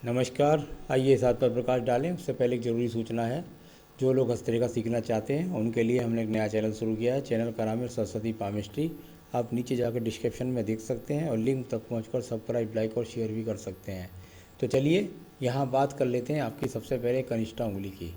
नमस्कार। आइए इस बात पर प्रकाश डालें उससे पहले एक ज़रूरी सूचना है। जो लोग हस्तरेखा सीखना चाहते हैं उनके लिए हमने एक नया चैनल शुरू किया है। चैनल का नाम है सरस्वती पामिस्ट्री। आप नीचे जाकर डिस्क्रिप्शन में देख सकते हैं और लिंक तक पहुंचकर सब्सक्राइब, लाइक और शेयर भी कर सकते हैं। तो चलिए यहाँ बात कर लेते हैं आपकी सबसे पहले कनिष्ठा उंगली की।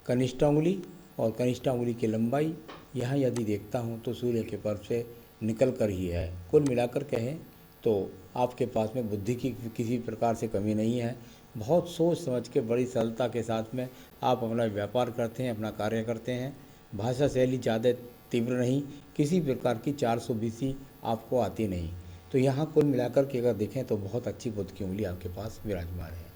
कनिष्ठा उंगली और कनिष्ठा उंगली की लंबाई यहाँ यदि देखता हूँ तो सूर्य के पर्व से निकल कर ही है। कुल मिलाकर कहें तो आपके पास में बुद्धि की किसी प्रकार से कमी नहीं है। बहुत सोच समझ के बड़ी सरलता के साथ में आप अपना व्यापार करते हैं, अपना कार्य करते हैं। भाषा शैली ज़्यादा तीव्र नहीं, किसी प्रकार की 420 आपको आती नहीं। तो यहाँ कुल मिलाकर के अगर देखें तो बहुत अच्छी बुद्ध की उंगली आपके पास विराजमान है।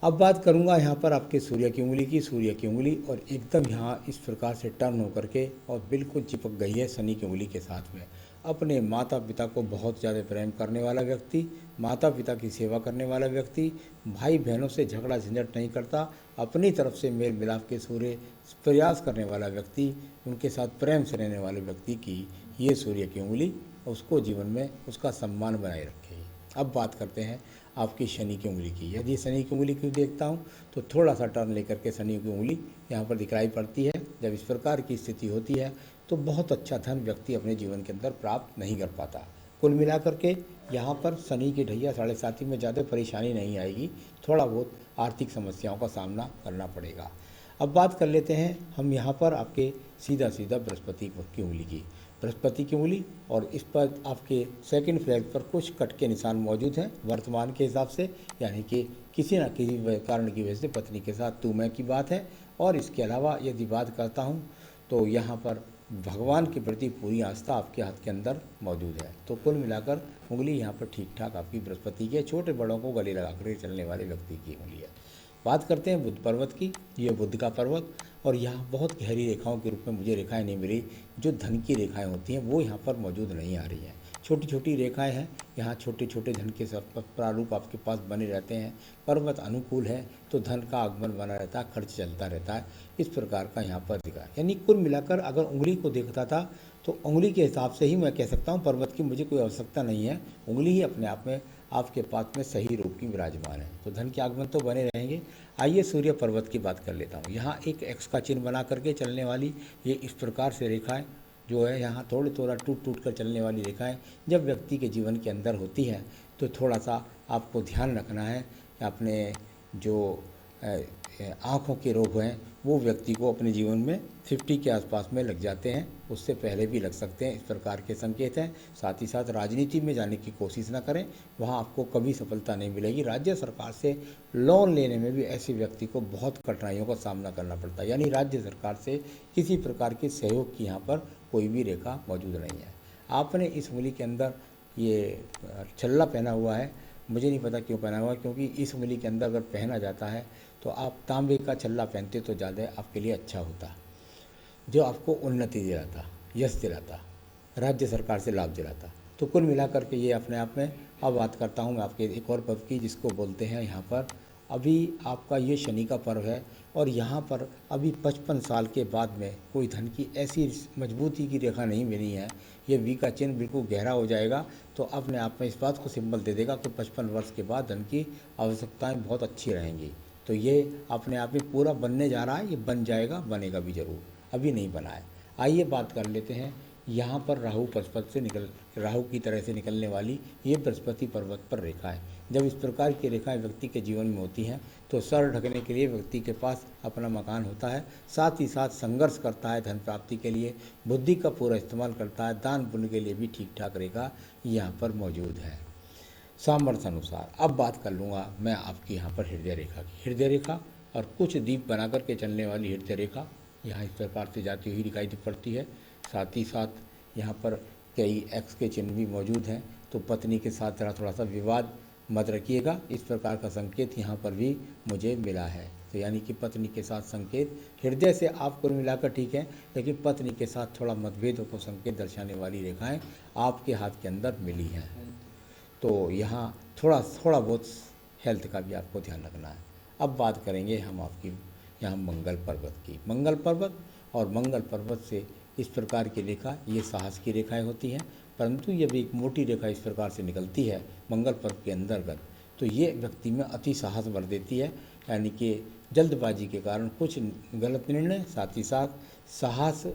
अब बात करूंगा यहाँ पर आपके सूर्य की उंगली की। सूर्य की उंगली और एकदम यहाँ इस प्रकार से टर्न होकर के और बिल्कुल चिपक गई है शनि की उंगली के साथ में। अपने माता पिता को बहुत ज़्यादा प्रेम करने वाला व्यक्ति, माता पिता की सेवा करने वाला व्यक्ति, भाई बहनों से झगड़ा झंझट नहीं करता, अपनी तरफ से मेल मिलाप के सूर्य प्रयास करने वाला व्यक्ति, उनके साथ प्रेम से रहने वाले व्यक्ति की ये सूर्य की उंगली उसको जीवन में उसका सम्मान बनाए रखेगी। अब बात करते हैं आपकी शनि की उंगली की। यदि शनि की उंगली की देखता हूँ तो थोड़ा सा टर्न लेकर के शनि की उंगली यहाँ पर दिखाई पड़ती है। जब इस प्रकार की स्थिति होती है तो बहुत अच्छा धन व्यक्ति अपने जीवन के अंदर प्राप्त नहीं कर पाता। कुल मिलाकर के यहाँ पर शनि की ढैया 7.5 में ज़्यादा परेशानी नहीं आएगी, थोड़ा बहुत आर्थिक समस्याओं का सामना करना पड़ेगा। अब बात कर लेते हैं हम यहाँ पर आपके सीधा सीधा बृहस्पति की उंगली की। बृहस्पति की उंगली और इस पर आपके सेकंड फ्लैग पर कुछ कट के निशान मौजूद हैं वर्तमान के हिसाब से, यानी कि किसी न किसी कारण की वजह से पत्नी के साथ तू मैं की बात है। और इसके अलावा यदि बात करता हूँ तो यहाँ पर भगवान के प्रति पूरी आस्था आपके हाथ के अंदर मौजूद है। तो कुल मिलाकर उंगली यहाँ पर ठीक ठाक आपकी बृहस्पति की है। छोटे बड़ों को गले लगा कर चलने वाले व्यक्ति की उंगली है। बात करते हैं बुद्ध पर्वत की। ये बुद्ध का पर्वत और यहाँ बहुत गहरी रेखाओं के रूप में मुझे रेखाएं नहीं मिली। जो धन की रेखाएं होती हैं वो यहाँ पर मौजूद नहीं आ रही हैं। छोटी छोटी रेखाएं हैं यहाँ, छोटे छोटे धन के सब प्रारूप आपके पास बने रहते हैं। पर्वत अनुकूल है तो धन का आगमन बना रहता है, खर्च चलता रहता है। इस प्रकार का यहाँ पर दिखा, यानी कुल मिलाकर अगर उंगली को देखता था तो उंगली के हिसाब से ही मैं कह सकता हूँ पर्वत की मुझे कोई आवश्यकता नहीं है। उंगली ही अपने आप में आपके पास में सही रूप की विराजमान है, तो धन के आगमन तो बने रहेंगे। आइए सूर्य पर्वत की बात कर लेता हूँ। यहाँ एक एक्स का चिन्ह बना करके चलने वाली ये इस प्रकार से रेखाएं जो है यहाँ थोड़ी थोड़ा टूट टूट कर चलने वाली रेखाएं जब व्यक्ति के जीवन के अंदर होती हैं तो थोड़ा सा आपको ध्यान रखना है कि अपने जो आँखों के रोग हैं वो व्यक्ति को अपने जीवन में 50 के आसपास में लग जाते हैं, उससे पहले भी लग सकते हैं। इस प्रकार के संकेत हैं। साथ ही साथ राजनीति में जाने की कोशिश ना करें, वहाँ आपको कभी सफलता नहीं मिलेगी। राज्य सरकार से लोन लेने में भी ऐसे व्यक्ति को बहुत कठिनाइयों का सामना करना पड़ता है, यानी राज्य सरकार से किसी प्रकार के सहयोग की यहाँ पर कोई भी रेखा मौजूद नहीं है। आपने इस उंगली के अंदर ये छल्ला पहना हुआ है, मुझे नहीं पता क्यों पहना हुआ है, क्योंकि इस उंगली के अंदर अगर पहना जाता है तो आप तांबे का छल्ला पहनते तो ज़्यादा आपके लिए अच्छा होता, जो आपको उन्नति दिलाता, यश दिलाता, राज्य सरकार से लाभ दिलाता। तो कुल मिलाकर के ये अपने आप में। अब बात करता हूँ मैं आपके एक और पर्व की जिसको बोलते हैं यहाँ पर अभी आपका ये शनि का पर्व है और यहाँ पर अभी 55 साल के बाद में कोई धन की ऐसी मजबूती की रेखा नहीं बनी है। ये वी का चिन्ह बिल्कुल गहरा हो जाएगा तो अपने आप में इस बात को सिंबल दे देगा कि 55 वर्ष के बाद धन की आवश्यकताएं बहुत अच्छी रहेंगी। तो ये अपने आप में पूरा बनने जा रहा है, ये बन जाएगा, बनेगा भी ज़रूर, अभी नहीं बना है। आइए बात कर लेते हैं यहाँ पर राहु पशुपत से राहु की तरह से निकलने वाली ये बृहस्पति पर्वत पर रेखा है। जब इस प्रकार की रेखाएं व्यक्ति के जीवन में होती हैं तो सर ढकने के लिए व्यक्ति के पास अपना मकान होता है, साथ ही साथ संघर्ष करता है धन प्राप्ति के लिए, बुद्धि का पूरा इस्तेमाल करता है, दान पुण्य के लिए भी ठीक ठाक रेखा यहाँ पर मौजूद है सामर्थ्य अनुसार। अब बात कर लूँगा मैं आपकी यहाँ पर हृदय रेखा की। हृदय रेखा और कुछ दीप बना करके चलने वाली हृदय रेखा यहाँ इस प्रकार से जाती हुई दिखाई पड़ती है। साथ ही साथ यहाँ पर कई एक्स के चिन्ह भी मौजूद हैं, तो पत्नी के साथ ज़रा थोड़ा सा विवाद मत रखिएगा, इस प्रकार का संकेत यहाँ पर भी मुझे मिला है। तो यानी कि पत्नी के साथ संकेत हृदय से आप कुल मिलाकर ठीक है, लेकिन पत्नी के साथ थोड़ा मतभेदों को संकेत दर्शाने वाली रेखाएं आपके हाथ के अंदर मिली हैं। तो यहाँ थोड़ा थोड़ा बहुत हेल्थ का भी आपको ध्यान रखना है। अब बात करेंगे हम आपकी यहाँ मंगल पर्वत की। मंगल पर्वत और मंगल पर्वत से इस प्रकार की रेखा ये साहस की रेखाएं होती हैं, परंतु जब एक मोटी रेखा इस प्रकार से निकलती है मंगल पर्वत के अंतर्गत तो ये व्यक्ति में अति साहस भर देती है, यानी कि जल्दबाजी के कारण कुछ गलत निर्णय, साथ ही साथ साहस,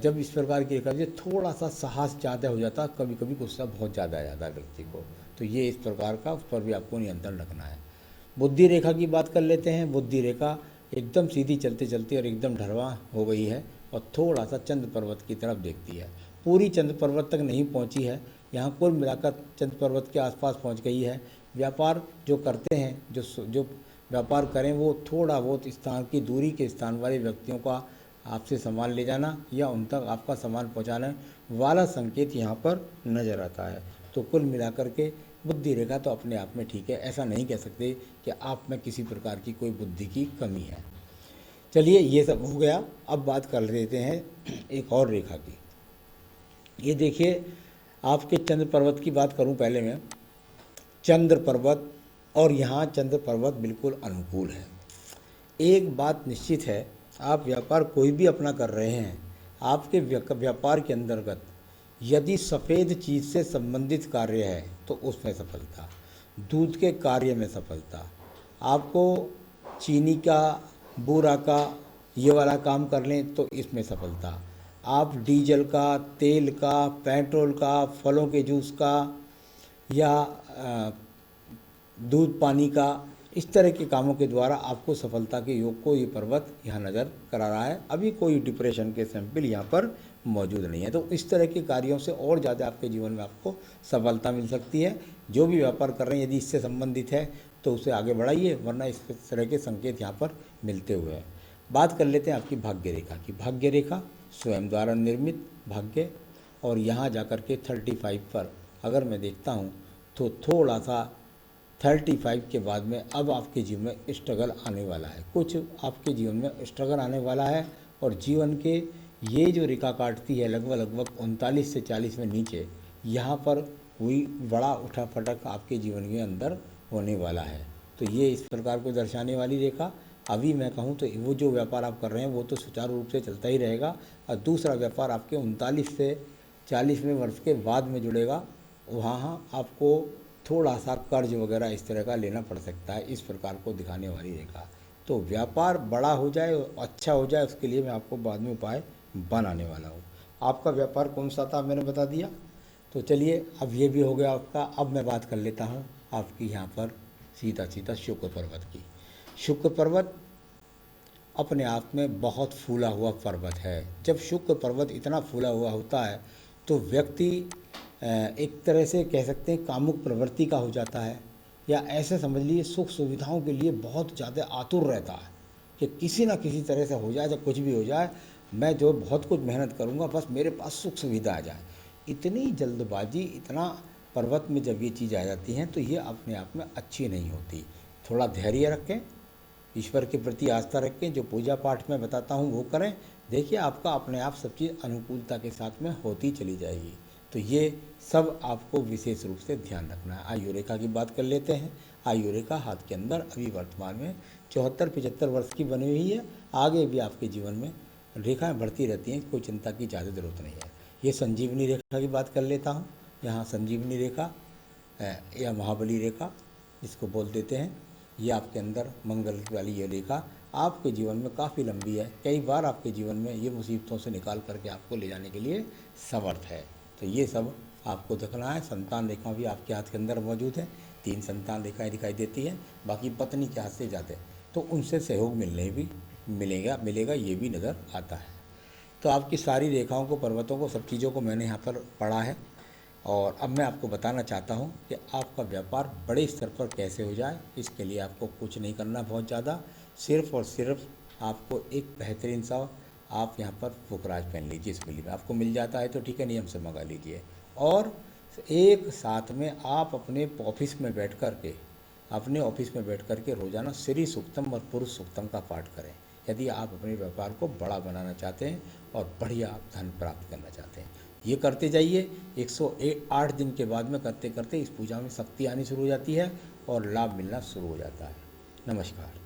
जब इस प्रकार की रेखा है थोड़ा सा साहस ज़्यादा हो जाता है, कभी कभी गुस्सा बहुत ज़्यादा आ जाता है व्यक्ति को, तो ये इस प्रकार का, उस पर भी आपको नियंत्रण रखना है। बुद्धि रेखा की बात कर लेते हैं। बुद्धि रेखा एकदम सीधी चलते चलते और एकदम ढरवा हो गई है और थोड़ा सा चंद्र पर्वत की तरफ देखती है। पूरी चंद्र पर्वत तक नहीं पहुंची है, यहाँ कुल मिलाकर चंद्र पर्वत के आसपास पहुंच गई है। व्यापार जो करते हैं, जो व्यापार करें, वो थोड़ा बहुत स्थान की दूरी के स्थान वाले व्यक्तियों का आपसे सामान ले जाना या उन तक आपका सामान पहुंचाने वाला संकेत यहाँ पर नज़र आता है। तो कुल मिलाकर के बुद्धि रेखा तो अपने आप में ठीक है, ऐसा नहीं कह सकते कि आप में किसी प्रकार की कोई बुद्धि की कमी है। चलिए ये सब हो गया, अब बात कर लेते हैं एक और रेखा की। ये देखिए, आपके चंद्र पर्वत की बात करूं पहले मैं। चंद्र पर्वत और यहाँ चंद्र पर्वत बिल्कुल अनुकूल है। एक बात निश्चित है, आप व्यापार कोई भी अपना कर रहे हैं, आपके व्यापार के अंतर्गत यदि सफ़ेद चीज़ से संबंधित कार्य है तो उसमें सफलता, दूध के कार्य में सफलता, आपको चीनी का, बूरा का ये वाला काम कर लें तो इसमें सफलता, आप डीजल का, तेल का, पेट्रोल का, फलों के जूस का या दूध पानी का, इस तरह के कामों के द्वारा आपको सफलता के योग को ये पर्वत यहाँ नज़र करा रहा है। अभी कोई डिप्रेशन के सैंपल यहाँ पर मौजूद नहीं है, तो इस तरह के कार्यों से और ज़्यादा आपके जीवन में आपको सफलता मिल सकती है। जो भी व्यापार कर रहे हैं यदि इससे संबंधित है तो उसे आगे बढ़ाइए, वरना इस तरह के संकेत यहाँ पर मिलते हुए हैं। बात कर लेते हैं आपकी भाग्य रेखा की। भाग्य रेखा स्वयं द्वारा निर्मित भाग्य, और यहाँ जा कर के 35 पर अगर मैं देखता हूँ तो थोड़ा सा 35 के बाद में अब आपके जीवन में स्ट्रगल आने वाला है, कुछ आपके जीवन में स्ट्रगल आने वाला है। और जीवन के ये जो रेखा काटती है लगभग 39 से 40 में नीचे, यहाँ पर कोई बड़ा उठाफटक आपके जीवन के अंदर होने वाला है। तो ये इस प्रकार को दर्शाने वाली रेखा। अभी मैं कहूँ तो वो जो व्यापार आप कर रहे हैं वो तो सुचारू रूप से चलता ही रहेगा, और दूसरा व्यापार आपके 39 से 40वें वर्ष के बाद में जुड़ेगा, वहाँ आपको थोड़ा सा कर्ज वगैरह इस तरह का लेना पड़ सकता है, इस प्रकार को दिखाने वाली रेखा। तो व्यापार बड़ा हो जाए, अच्छा हो जाए, उसके लिए मैं आपको बाद में उपाय बनाने वाला हूँ। आपका व्यापार कौन सा था मैंने बता दिया। तो चलिए अब ये भी हो गया आपका। अब मैं बात कर लेता हूँ आपकी यहाँ पर सीधा सीधा शुक्र पर्वत की। शुक्र पर्वत अपने आप में बहुत फूला हुआ पर्वत है। जब शुक्र पर्वत इतना फूला हुआ होता है तो व्यक्ति एक तरह से कह सकते हैं कामुक प्रवृत्ति का हो जाता है, या ऐसे समझ लीजिए सुख सुविधाओं के लिए बहुत ज़्यादा आतुर रहता है कि किसी ना किसी तरह से हो जाए, जब कुछ भी हो जाए, मैं जो बहुत कुछ मेहनत करूँगा, बस मेरे पास सुख सुविधा आ जाए। इतनी जल्दबाजी, इतना पर्वत में जब ये चीज़ आ जाती हैं तो ये अपने आप में अच्छी नहीं होती। थोड़ा धैर्य रखें, ईश्वर के प्रति आस्था रखें, जो पूजा पाठ में बताता हूँ वो करें। देखिए आपका अपने आप सब चीज़ अनुकूलता के साथ में होती चली जाएगी। तो ये सब आपको विशेष रूप से ध्यान रखना है। आयु रेखा की बात कर लेते हैं। आयु रेखा हाथ के अंदर अभी वर्तमान में 74-75 वर्ष की बनी हुई है। आगे भी आपके जीवन में रेखाएं बढ़ती रहती हैं, कोई चिंता की ज़्यादा ज़रूरत नहीं है। ये संजीवनी रेखा की बात कर लेता हूँ। यहाँ संजीवनी रेखा या महाबली रेखा इसको बोल देते हैं, ये आपके अंदर मंगल वाली ये रेखा आपके जीवन में काफ़ी लंबी है। कई बार आपके जीवन में ये मुसीबतों से निकाल करके आपको ले जाने के लिए समर्थ है। तो ये सब आपको देखना है। संतान रेखा भी आपके हाथ के अंदर मौजूद है, 3 संतान रेखाएं दिखाई देती हैं। बाकी पत्नी के हाथ से जाते तो उनसे सहयोग मिलेगा ये भी नज़र आता है। तो आपकी सारी रेखाओं को, पर्वतों को, सब चीज़ों को मैंने यहाँ पर पढ़ा है, और अब मैं आपको बताना चाहता हूँ कि आपका व्यापार बड़े स्तर पर कैसे हो जाए। इसके लिए आपको कुछ नहीं करना बहुत ज़्यादा, सिर्फ़ और सिर्फ आपको एक बेहतरीन सा आप यहाँ पर फुकराज पहन लीजिए। इस मिली में आपको मिल जाता है तो ठीक है, नहीं हमसे मंगा लीजिए। और एक साथ में आप अपने ऑफिस में बैठ कर के रोज़ाना श्री सूक्तम और पुरुष सूक्तम का पाठ करें, यदि आप अपने व्यापार को बड़ा बनाना चाहते हैं और बढ़िया धन प्राप्त करना चाहते हैं। ये करते जाइए। 108 दिन के बाद में करते करते इस पूजा में शक्ति आनी शुरू हो जाती है और लाभ मिलना शुरू हो जाता है। नमस्कार।